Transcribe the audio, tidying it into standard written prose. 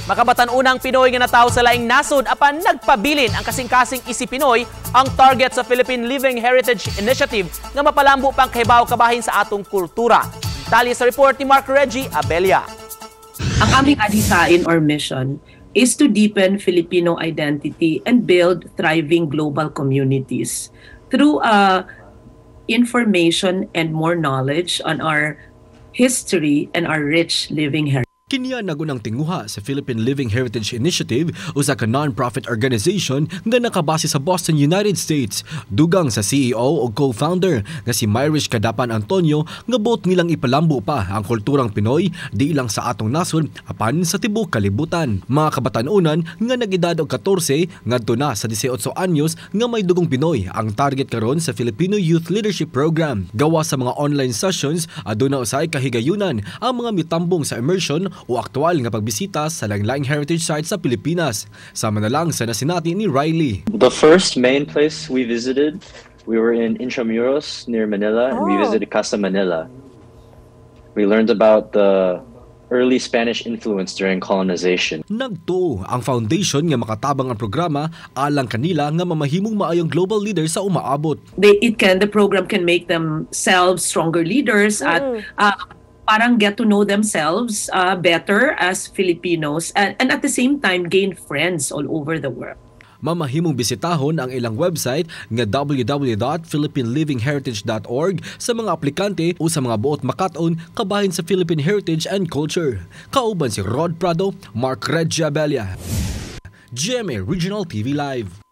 Makabatan-onang Pinoy nga natawo sa laing nasud apan nagpabilin ang kasingkasing isip Pinoy ang target sa Philippine Living Heritage Initiative nga mapalambo pang kahibawo kabahin sa atong kultura. Tali sa report ni Mark Reggie Abelia. Ang aming adisain or mission is to deepen Filipino identity and build thriving global communities through information and more knowledge on our history and our rich living heritage. Kiniya nagunang tinguha sa Philippine Living Heritage Initiative, usa ka non-profit organization nga nakabase sa Boston, United States. Dugang sa CEO o co-founder nga si Myrish Kadapan-Antonio nga bot nilang ipalambo pa ang kulturang Pinoy di lang sa atong nasod apan sa tibuok kalibutan. Mga kabatan-onan nga nag-edad og 14 ngadto na sa 18 anyos nga may dugong Pinoy ang target karon sa Filipino Youth Leadership Program. Gawa sa mga online sessions, aduna usay kahigayunan ang mga mitambong sa immersion o aktual nga pagbisita sa laing heritage sites sa Pilipinas. Sama na lang sa nasinati ni Riley. The first main place we visited, we were in Intramuros near Manila, and we visited Casa Manila. We learned about the early Spanish influence during colonization. Nagtuo ang foundation nga makatabang ang programa alang kanila nga mamahimong maayong global leader sa umaabot. The program can make themselves stronger leaders at parang get to know themselves better as Filipinos and at the same time gain friends all over the world. Mamahimong bisitahon ang ilang website nga www.philippinelivingheritage.org sa mga aplikante o sa mga buot makaton kabahin sa Philippine Heritage and Culture. Kauban si Rod Prado, Mark Reggie Abelia, GMA Regional TV Live.